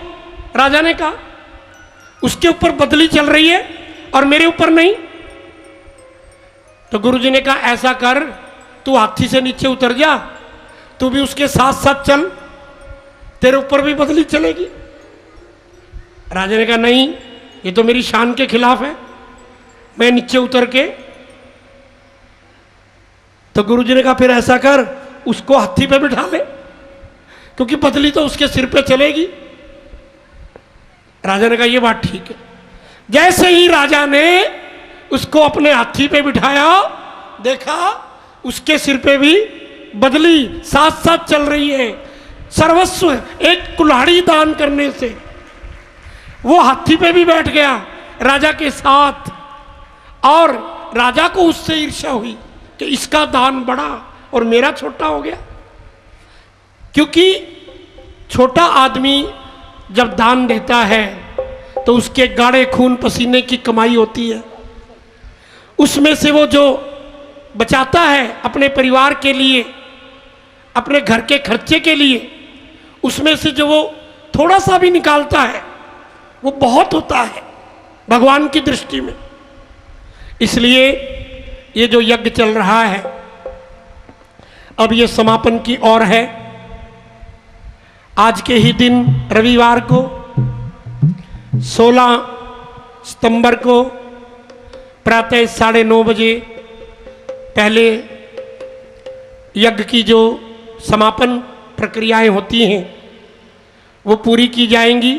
राजा ने कहा, उसके ऊपर बदली चल रही है और मेरे ऊपर नहीं। तो गुरुजी ने कहा, ऐसा कर, तू हाथी से नीचे उतर जा, तू भी उसके साथ साथ चल, तेरे ऊपर भी बदली चलेगी। राजा ने कहा नहीं, ये तो मेरी शान के खिलाफ है, मैं नीचे उतर के। तो गुरुजी ने कहा फिर ऐसा कर, उसको हाथी पे बिठा ले, क्योंकि बदली तो उसके सिर पे चलेगी। राजा ने कहा ये बात ठीक है। जैसे ही राजा ने उसको अपने हाथी पे बिठाया, देखा उसके सिर पे भी बदली साथ साथ चल रही है। सर्वस्व एक कुल्हाड़ी दान करने से वो हाथी पे भी बैठ गया राजा के साथ, और राजा को उससे ईर्ष्या हुई कि इसका दान बड़ा और मेरा छोटा हो गया। क्योंकि छोटा आदमी जब दान देता है तो उसके गाढ़े खून पसीने की कमाई होती है, उसमें से वो जो बचाता है अपने परिवार के लिए, अपने घर के खर्चे के लिए, उसमें से जो वो थोड़ा सा भी निकालता है वो बहुत होता है भगवान की दृष्टि में। इसलिए ये जो यज्ञ चल रहा है अब ये समापन की ओर है। आज के ही दिन रविवार को 16 सितंबर को प्रातः 9:30 बजे पहले यज्ञ की जो समापन प्रक्रियाएं होती हैं वो पूरी की जाएंगी।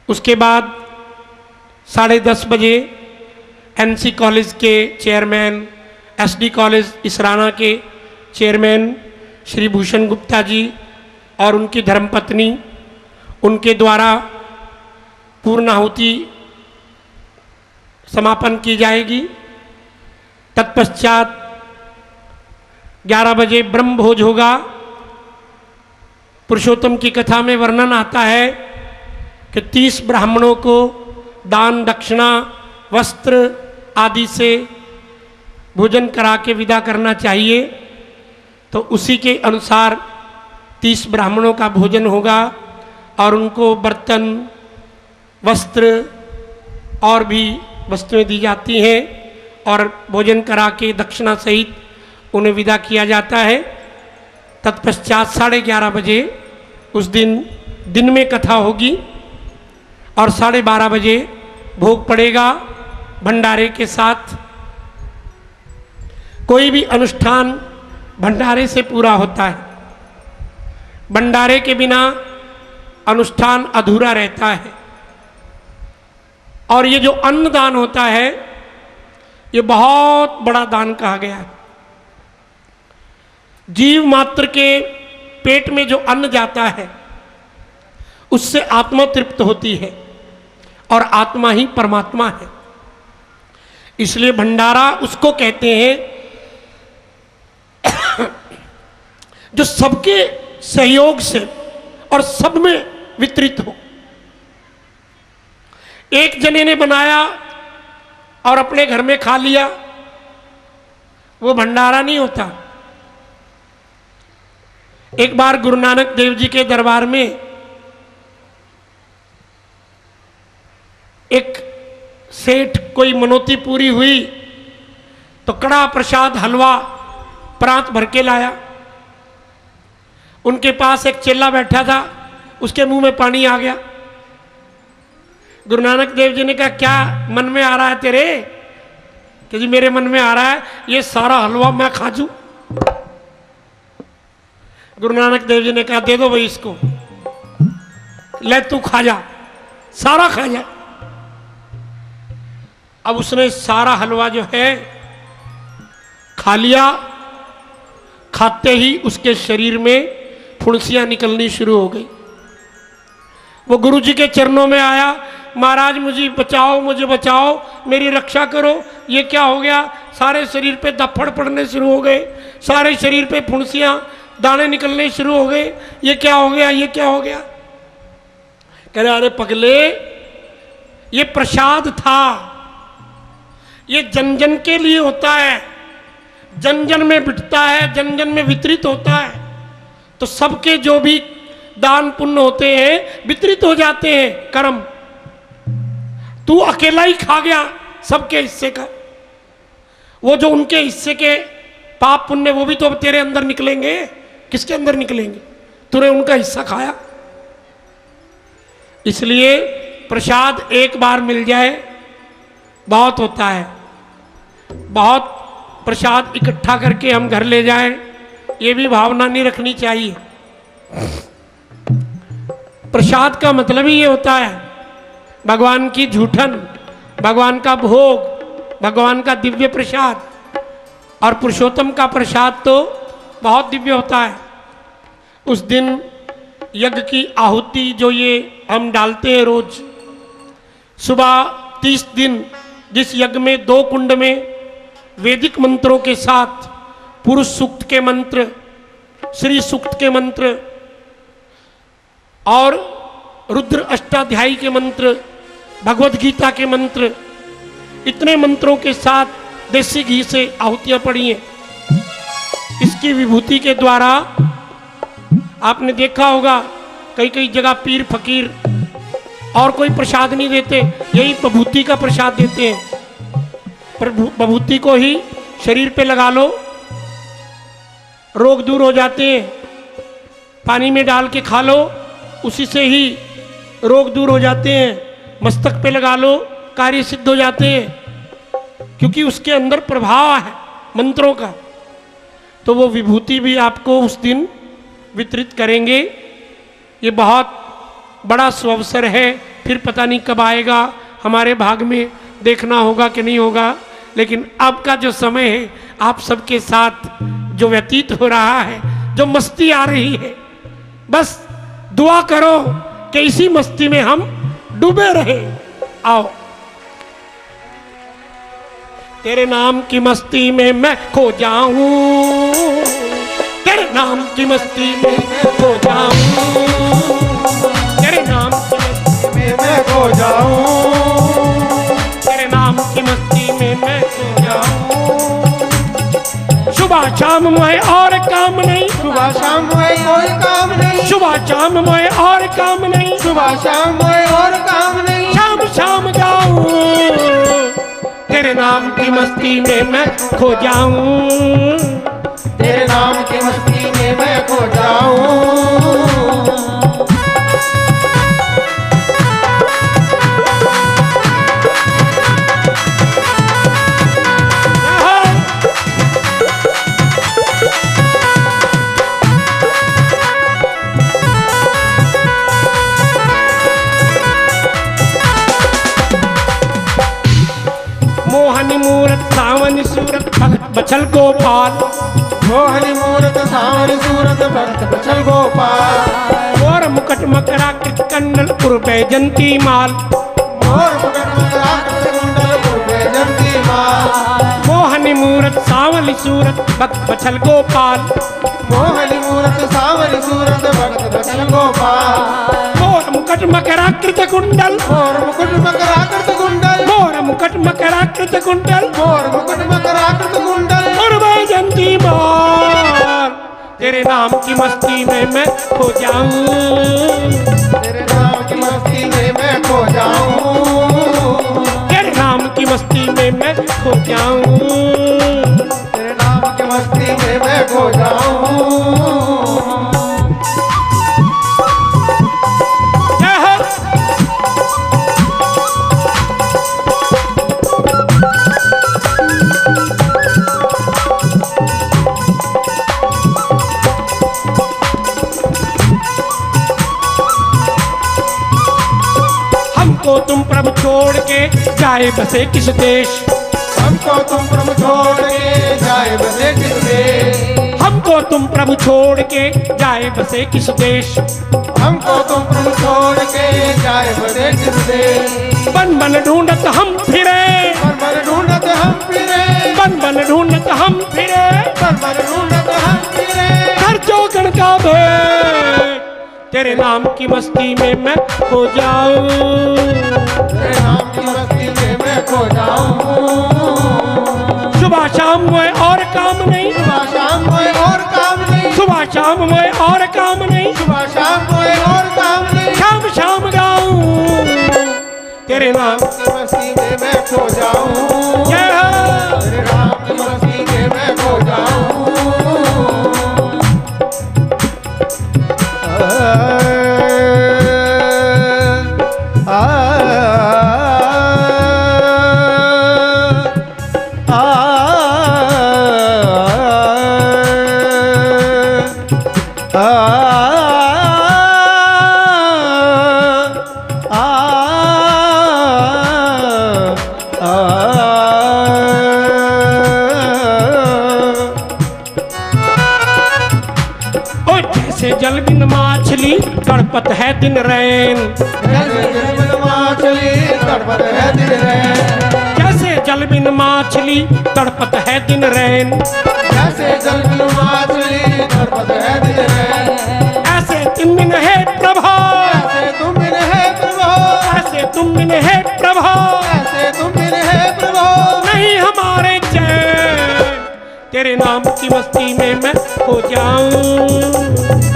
उसके बाद 10:30 बजे एनसी कॉलेज के चेयरमैन, एसडी कॉलेज इसराना के चेयरमैन श्री भूषण गुप्ता जी और उनकी धर्मपत्नी, उनके द्वारा पूर्णाहुति समापन की जाएगी। तत्पश्चात 11 बजे ब्रह्म भोज होगा। पुरुषोत्तम की कथा में वर्णन आता है कि 30 ब्राह्मणों को दान, दक्षिणा, वस्त्र आदि से भोजन करा के विदा करना चाहिए। तो उसी के अनुसार 30 ब्राह्मणों का भोजन होगा और उनको बर्तन, वस्त्र और भी वस्तुएं दी जाती हैं और भोजन करा के दक्षिणा सहित उन्हें विदा किया जाता है। तत्पश्चात 11:30 बजे उस दिन में कथा होगी और 12:30 बजे भोग पड़ेगा भंडारे के साथ। कोई भी अनुष्ठान भंडारे से पूरा होता है, भंडारे के बिना अनुष्ठान अधूरा रहता है। और ये जो अन्नदान होता है ये बहुत बड़ा दान कहा गया है। जीव मात्र के पेट में जो अन्न जाता है उससे आत्मा तृप्त होती है और आत्मा ही परमात्मा है। इसलिए भंडारा उसको कहते हैं जो सबके सहयोग से और सब में वितरित हो। एक जने ने बनाया और अपने घर में खा लिया, वो भंडारा नहीं होता। एक बार गुरु नानक देव जी के दरबार में एक सेठ कोई मनोती पूरी हुई तो कड़ा प्रसाद हलवा प्रांत भर के लाया। उनके पास एक चेला बैठा था, उसके मुंह में पानी आ गया। गुरु नानक देव जी ने कहा क्या मन में आ रहा है तेरे? कि जी मेरे मन में आ रहा है ये सारा हलवा मैं खा जूं। गुरु नानक देव जी ने कहा दे दो भाई इसको, ले तू खा जा, सारा खा जा। अब उसने सारा हलवा जो है खा लिया। खाते ही उसके शरीर में फुंसियां निकलनी शुरू हो गई। वो गुरु जी के चरणों में आया, महाराज मुझे बचाओ, मुझे बचाओ, मेरी रक्षा करो। ये क्या हो गया? सारे शरीर पे धप्पड़ पड़ने शुरू हो गए, सारे शरीर पे फुंसियां दाने निकलने शुरू हो गए। ये क्या हो गया? ये क्या हो गया? कह रहे अरे पगले, ये प्रसाद था, ये जन जन के लिए होता है, जन जन में बिटता है, जन जन में वितरित होता है। तो सबके जो भी दान पुण्य होते हैं वितरित हो जाते हैं कर्म। तू अकेला ही खा गया सबके हिस्से का। वो जो उनके हिस्से के पाप पुण्य वो भी तो अब तेरे अंदर निकलेंगे। किसके अंदर निकलेंगे? तूने उनका हिस्सा खाया। इसलिए प्रसाद एक बार मिल जाए बहुत होता है। बहुत प्रसाद इकट्ठा करके हम घर ले जाएं, ये भी भावना नहीं रखनी चाहिए। प्रसाद का मतलब ही ये होता है भगवान की झूठन, भगवान का भोग, भगवान का दिव्य प्रसाद। और पुरुषोत्तम का प्रसाद तो बहुत दिव्य होता है। उस दिन यज्ञ की आहुति जो ये हम डालते हैं रोज सुबह 30 दिन, जिस यज्ञ में 2 कुंड में वैदिक मंत्रों के साथ पुरुष सूक्त के मंत्र, श्री सूक्त के मंत्र और रुद्र अष्टाध्यायी के मंत्र, भगवद गीता के मंत्र, इतने मंत्रों के साथ देसी घी से आहुतियां पड़ी हैं। इसकी विभूति के द्वारा आपने देखा होगा कई कई जगह पीर फकीर और कोई प्रसाद नहीं देते, यही विभूति का प्रसाद देते हैं। विभूति को ही शरीर पे लगा लो, रोग दूर हो जाते हैं। पानी में डाल के खा लो, उसी से ही रोग दूर हो जाते हैं। मस्तक पे लगा लो, कार्य सिद्ध हो जाते हैं, क्योंकि उसके अंदर प्रभाव है मंत्रों का। तो वो विभूति भी आपको उस दिन वितरित करेंगे। ये बहुत बड़ा सुअवसर है। फिर पता नहीं कब आएगा, हमारे भाग में देखना होगा कि नहीं होगा। लेकिन अब का जो समय है, आप सबके साथ जो व्यतीत हो रहा है, जो मस्ती आ रही है, बस दुआ करो कि इसी मस्ती में हम डूबे रहे। आओ, तेरे नाम की मस्ती में मैं खो जाऊं, तेरे नाम की मस्ती में खो जाऊं, तेरे नाम की मस्ती में मैं खो जाऊं, तेरे नाम की मस्ती में मैं खो जाऊं। सुबह शाम मैं और काम नहीं, सुबह शाम में कोई काम नहीं, सुबह शाम मैं और काम नहीं, सुबह शाम में और काम नहीं, शाम शाम गाऊं, तेरे नाम की मस्ती में मैं खो जाऊं, तेरे नाम की मस्ती में मैं खो जाऊं। मोहनी मूरत सावनी सूरत भगत बचल गोपाल, मोहनी मूरत सावरी सूरत भक्त बचल गोपाल, और मुकट मकरा कृत कंडल उर्वे जंती माल, मोर मुकुट मकरा कृत कुंडल पूर्वे जंती माल, मोहनी मूरत सावली सूरत भक्त बचल गोपाल, मोहनी मूरत सावरी सूरत भक्त बचल गोपाल, और मुकट मकरा कृत कुंडल, मोर मुकुट मकरा कृत कुंडल, और मुकट मकरा कृत कुंडल, मोर मुकुट मकरा कृत कुंडल, उर्वे जंती माल, तेरे नाम की मस्ती में मैं खो जाऊं, तेरे नाम की मस्ती में मैं खो जाऊं, तेरे नाम की मस्ती में मैं खो जाऊं, तेरे नाम की मस्ती में मैं खो जाऊं। हमको तुम प्रभु छोड़ के जाए बसे किस देश, हमको तुम प्रभु छोड़ के जाए बसे किस देश, हमको तुम प्रभु छोड़ के जाए बसे किस देश, हमको तुम प्रभु छोड़ के जाए बसे किस देश, बन बन ढूंढत हम फिरे, पर मन ढूंढत हम फिरे, बन बन ढूंढत हम फिरे, पर मन ढूंढत हम फिरे, हर चौकन का भेद, तेरे नाम की मस्ती में मैं खो जाऊं, तेरे नाम की मस्ती में मैं खो जाऊं। सुबह शाम में और काम नहीं, सुबह शाम में और काम नहीं, सुबह शाम में और काम नहीं, सुबह शाम में और काम नहीं, शाम शाम गाऊं, तेरे नाम की मस्ती में मैं खो जाऊं, जय हो। तेरे नाम की मस्ती में मैं खो जाऊं। दिन रैन। जैसे जलबिन माछली तड़पत है दिन रैन। जैसे जलबिन माछली तड़पत है दिन रैन। जैसे जलबिन माछली तड़पत है दिन रैन। ऐसे तुम बिन है प्रभु, ऐसे तुम बिन है प्रभु, ऐसे तुम बिन है प्रभु, ऐसे तुम बिन है प्रभु, नहीं हमारे चैन। तेरे नाम की मस्ती में मैं खो जाऊं,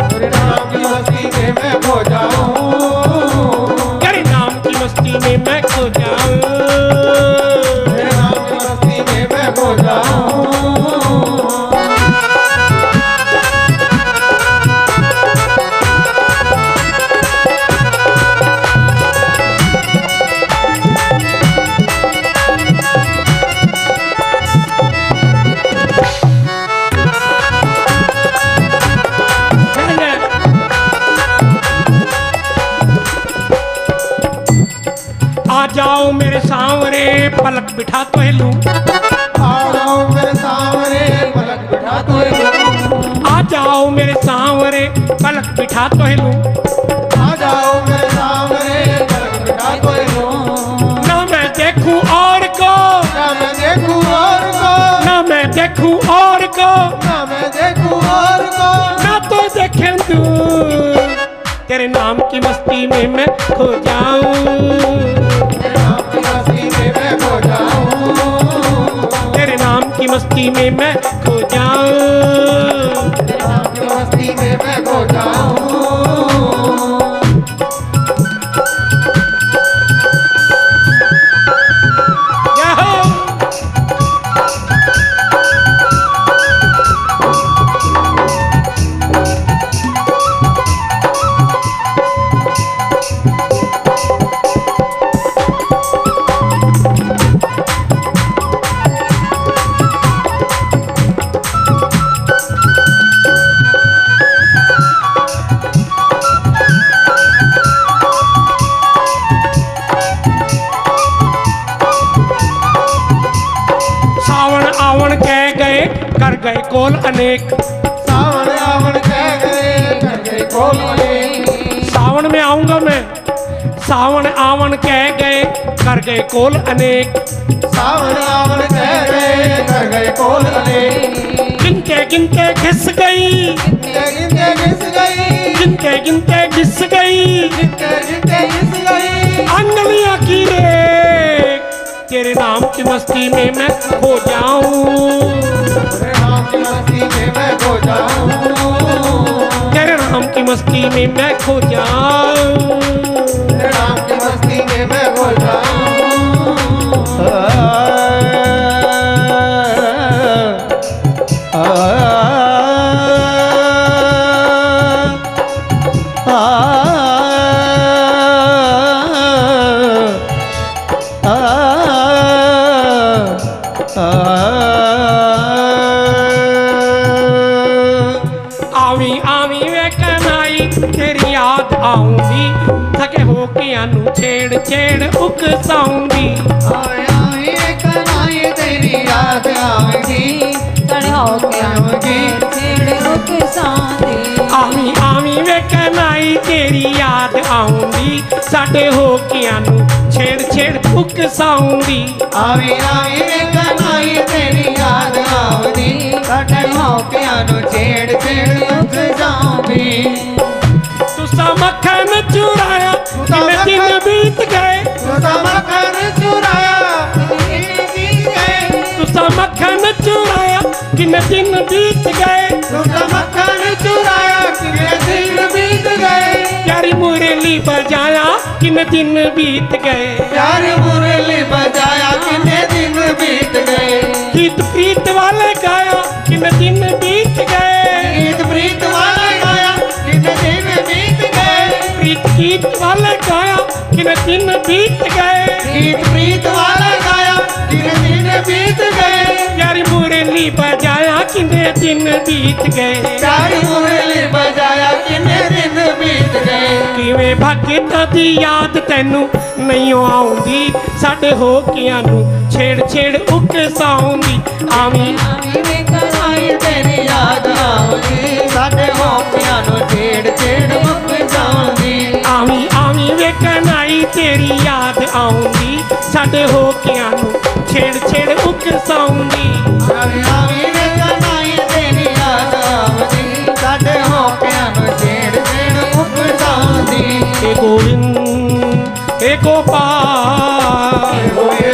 तेरे नाम की मस्ती में मैं खो जाऊं, तेरे नाम की मस्ती में मैं खो जाऊं, तेरे नाम की मस्ती में मैं खो जाऊं। आ जाओ मेरे सांवरे पलक बिठा तो लूं, आ जाओ मेरे सामने पलक बिठा तो लूं, आ जाओ मेरे सांवरे पलक बिठा तो लूं। आ जाओ मेरे सामने पलक बिठा तो लूं, ना मैं देखूं और को, ना मैं देखूं और को, ना मैं देखूं और को, ना मैं देखूं और को, ना तो देखें तू। तेरे नाम की मस्ती में मैं खो जाऊं, तेरे नाम की मस्ती में मैं खो जाऊं, तेरे नाम की मस्ती में मैं खो जाऊं। तेरे नाम की मस्ती में मैं खो जाऊं। सावन आवन कह गए कर गए कोल अनेक, सावन आवन कह गए कर गए कोल अनेक, सावन में आऊंगा मैं, सावन आवन कह गए कर गए कोल अनेक। सावन आवन कह गए कर गए कोल अनेक, गिनते गिनते घिस गई, गिनते गिनते घिस गई, गिनते गिनते घिस गई गिनते गिनते घिस गई, अंगलियां की रेख। तेरे नाम की मस्ती में मैं खो जाऊं, तेरे नाम की मस्ती में मैं खो जाऊं, तेरे नाम की मस्ती में मैं खो जाऊं। तेरे नाम की मस्ती में मैं खो जाऊं। आवी आवी वे कनाई तेरी याद आऊंगी, थके हो के आनू छेड़ छेड़ उकसाऊंगी। आए आए कनाई तेरी याद आवेगी, तड़े होके आऊंगी छेड़ रुक सांदी। आवी आवी वे कनाई तेरी याद आऊंगी, साडे हो के आनू छेड़ छेड़ उकसाऊंगी। आवी आवी कनाई तेरी याद आवेगी, कटे होके आनो छेड़ छेड़ उठ जाऊंगी। तुसा मक्खन चुराया कितने दिन बीत गए, तुसा मक्खन चुराया कितने दिन गए, तुसा मक्खन चुराया कितने दिन बीत गए। तुसा मक्खन चुराया कितने दिन बीत गए, प्यारी मुरली बजाया कितने दिन बीत गए। प्यार मुरली बजाया कितने दिन बीत गए, गीत प्रीत वाले गाया कितने दिन बीत गए। गीत प्रीत वाला गाया कितने दिन बीत गए, प्रीत गीत वाले गाया कितने दिन बीत गए। गीत प्रीत वाला गाया कितने दिन बीत गए, प्यारी मुरली बजाया कितने दिन बीत गए। प्यार मुरली बजाया कितने दिन बीत गए। किवें भगतां दी याद तैनू नहीं आउंदी, साडे होकियां नू छेड़ छेड़ उकसाऊंगी। आवी आवी वे कनाई तेरी याद आऊंगी, साडे होकियां नू छेड़ छेड़ मुक जाऊंगी। ਤੇਰੀ ਯਾਦ ਆਉਂਦੀ ਸਾਡੇ ਹੋਕਿਆਂ ਨੂੰ ਛੇੜ ਛੇੜ ਉਕਸਾਉਂਦੀ ਆਵੀ ਆਵੀ ਵੇ ਕਨਾਈ ਤੇਰੀ ਯਾਦ ਆਉਂਦੀ ਸਾਡੇ ਹੋਕਿਆਂ ਨੂੰ ਛੇੜ ਛੇੜ ਉਕਸਾਉਂਦੀ ਏ ਗੋਬਿੰਦ ਏ ਗੋਪਾਲ ਓਏ